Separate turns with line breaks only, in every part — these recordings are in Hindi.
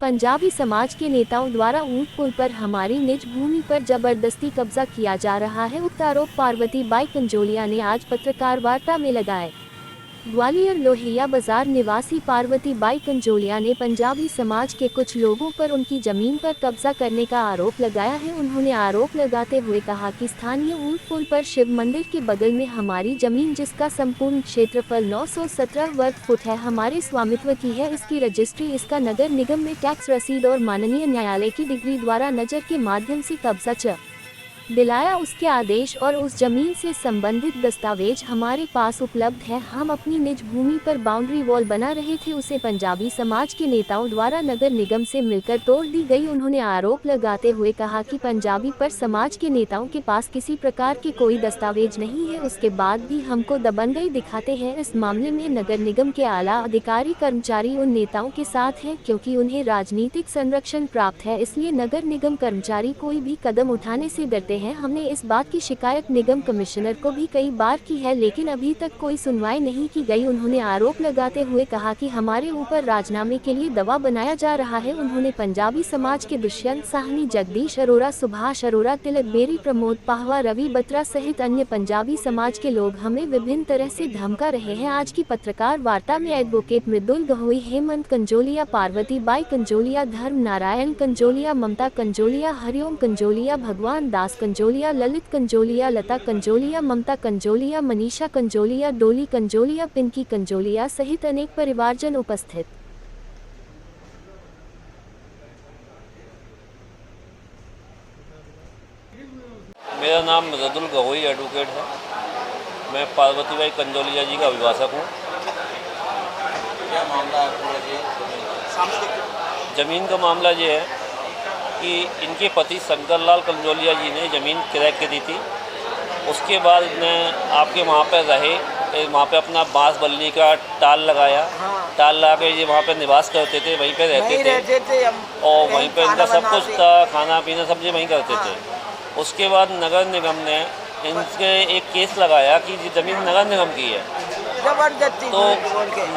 पंजाबी समाज के नेताओं द्वारा ऊंट पुल पर हमारी निज भूमि पर जबरदस्ती कब्जा किया जा रहा है। उक्त आरोप पार्वती बाई कंजोलिया ने आज पत्रकार वार्ता में लगाए। ग्वालियर लोहिया बाजार निवासी पार्वती बाई कंजोलिया ने पंजाबी समाज के कुछ लोगों पर उनकी जमीन पर कब्जा करने का आरोप लगाया है। उन्होंने आरोप लगाते हुए कहा कि स्थानीय ऊंट पुल पर शिव मंदिर के बगल में हमारी जमीन, जिसका संपूर्ण क्षेत्रफल 917 वर्ग फुट है, हमारे स्वामित्व की है। इसकी रजिस्ट्री, इसका नगर निगम में टैक्स रसीद और माननीय न्यायालय की डिग्री द्वारा नजर के माध्यम से कब्जा दिलाया। उसके आदेश और उस जमीन से संबंधित दस्तावेज हमारे पास उपलब्ध है। हम अपनी निज भूमि पर बाउंड्री वॉल बना रहे थे, उसे पंजाबी समाज के नेताओं द्वारा नगर निगम से मिलकर तोड़ दी गई। उन्होंने आरोप लगाते हुए कहा कि पंजाबी पर समाज के नेताओं के पास किसी प्रकार के कोई दस्तावेज नहीं है, उसके बाद भी हमको दबंगई दिखाते हैं। इस मामले में नगर निगम के आला अधिकारी कर्मचारी उन नेताओं के साथ हैं, क्योंकि उन्हें राजनीतिक संरक्षण प्राप्त है, इसलिए नगर निगम कर्मचारी कोई भी कदम उठाने से डरते हैं। हमने इस बात की शिकायत निगम कमिश्नर को भी कई बार की है, लेकिन अभी तक कोई सुनवाई नहीं की गई। उन्होंने आरोप लगाते हुए कहा कि हमारे ऊपर राजनामे के लिए दबाव बनाया जा रहा है। उन्होंने पंजाबी समाज के दुष्यंत साहनी, जगदीश अरोड़ा, सुभाष अरोड़ा, तिलक बेरी, प्रमोद पाहवा, रवि बत्रा सहित अन्य पंजाबी समाज के लोग हमें विभिन्न तरह से धमका रहे हैं। आज की पत्रकार वार्ता में एडवोकेट मृदुल गहोई, हेमंत कंजोलिया, पार्वती बाई कंजोलिया, धर्म नारायण कंजोलिया, ममता कंजोलिया, हरिओम कंजोलिया, भगवान दास कंजोलिया, ललित कंजोलिया, लता कंजोलिया, ममता कंजोलिया, मनीषा कंजोलिया, डोली कंजोलिया, पिंकी कंजोलिया सहित अनेक परिवारजन उपस्थित।
मेरा नाम मृदुल गहोई एडवोकेट है। मैं पार्वती बाई कंजोलिया जी का अभिभाषक हूँ।
क्या मामला है पूरा जी?
ज़मीन का मामला ये है कि इनके पति शंकर लाल कंजोलिया जी ने ज़मीन किराए के दी थी। उसके बाद इन्होंने आपके वहाँ पर रहे, वहाँ पे अपना बांस बल्ली का टाल लगाया। टाल लगा के ये वहाँ पे निवास करते थे, वहीं पे रहते थे और वहीं पे इनका सब कुछ था, खाना पीना सब ये वहीं करते थे। उसके बाद नगर निगम ने इनके एक केस लगाया कि ये ज़मीन नगर निगम की है। तो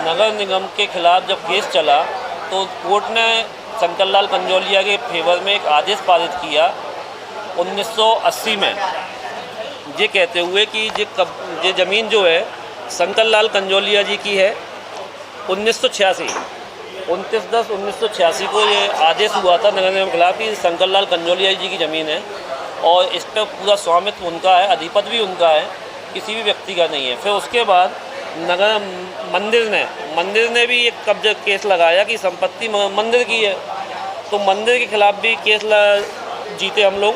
नगर निगम के खिलाफ जब केस चला तो कोर्ट ने शंकर लाल कंजोलिया के फेवर में एक आदेश पारित किया 1980 में, ये कहते हुए कि ये ज़मीन जो है शंकर लाल कंजोलिया जी की है। 29/10/1986 को ये आदेश हुआ था नगर निगम के खिलाफ कि शंकर लाल कंजोलिया जी की ज़मीन है और इस पर पूरा स्वामित्व उनका है, अधिपति भी उनका है, किसी भी व्यक्ति का नहीं है। फिर उसके बाद मंदिर ने भी एक कब्जा केस लगाया कि संपत्ति मंदिर की है, तो मंदिर के खिलाफ भी केस जीते हम लोग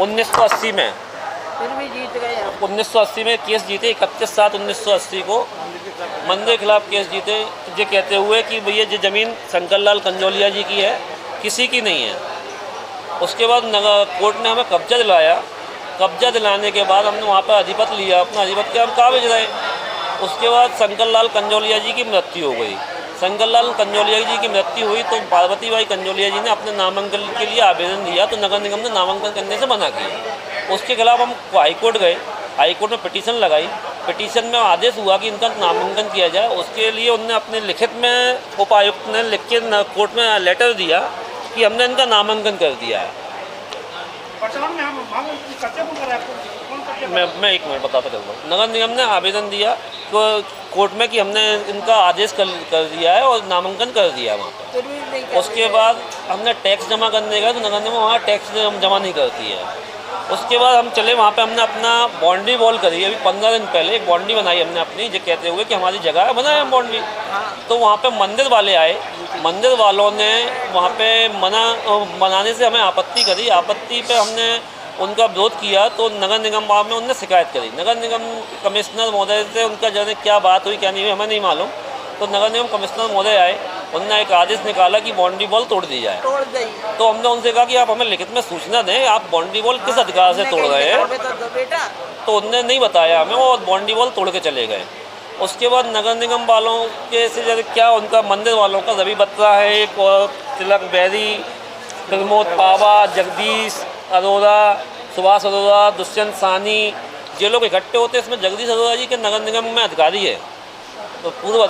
1980 में।
फिर भी जीत गए।
1980 में केस जीते, 31/7/1980 को मंदिर के खिलाफ केस जीते, ये कहते हुए कि भैया ये ज़मीन शंकर लाल कंजोलिया जी की है, किसी की नहीं है। उसके बाद कोर्ट ने हमें कब्जा दिलाया। कब्जा दिलाने के बाद हमने वहाँ पर अधिपत लिया, अपना अधिपत के हम काबिज रहे। उसके बाद शंकर लाल कंजोलिया जी की मृत्यु हो गई। शंकर लाल कंजोलिया जी की मृत्यु हुई तो पार्वती बाई कंजोलिया जी ने अपने नामांकन के लिए आवेदन दिया, तो नगर निगम ने नामांकन करने से मना किया। उसके खिलाफ हम हाईकोर्ट गए, हाईकोर्ट में पिटीशन लगाई। पिटीशन में आदेश हुआ कि इनका नामांकन किया जाए। उसके लिए उन्होंने अपने लिखित में उपायुक्त ने लिख के कोर्ट में लेटर दिया कि हमने इनका नामांकन कर दिया है। मैं एक मिनट बताता चलूँगा। नगर निगम ने आवेदन दिया तो कोर्ट में कि हमने इनका आदेश कर दिया है और नामांकन कर दिया वहाँ पर। उसके बाद हमने टैक्स जमा करने गए तो नगर निगम वहाँ टैक्स जमा नहीं करती है। उसके बाद हम चले वहाँ पे, हमने अपना बाउंड्री वॉल करी। अभी 15 दिन पहले एक बाउंड्री बनाई हमने अपनी, ये कहते हुए कि हमारी जगह है, बनाए हम बाउंड्री। तो वहाँ पे मंदिर वाले आए, मंदिर वालों ने वहाँ पे बनाने से हमें आपत्ति करी। आपत्ति पे हमने उनका विरोध किया तो नगर निगम में उनने शिकायत करी। नगर निगम कमिश्नर महोदय से उनका जाने क्या बात हुई क्या नहीं हुई हमें नहीं मालूम। तो नगर निगम कमिश्नर महोदय आए, उन्होंने एक आदेश निकाला कि बाउंड्री वॉल तोड़ दी जाए। तो हमने उनसे कहा कि आप हमें लिखित में सूचना दें, आप बाउंड्री वॉल किस अधिकार से तोड़ रहे हैं। तो उन्होंने नहीं बताया हमें, वो बाउंड्री वॉल तोड़ के चले गए। उसके बाद नगर निगम वालों के से जैसे क्या उनका मंदिर वालों का रवि बत्रा है, एक और तिलक बेरी, प्रमोद पाहवा, जगदीश अरोड़ा, सुभाष अरोड़ा, दुष्यंत साहनी, ये लोग इकट्ठे होते हैं। इसमें जगदीश अरोड़ा जी के नगर निगम में अधिकारी है, तो पूर्व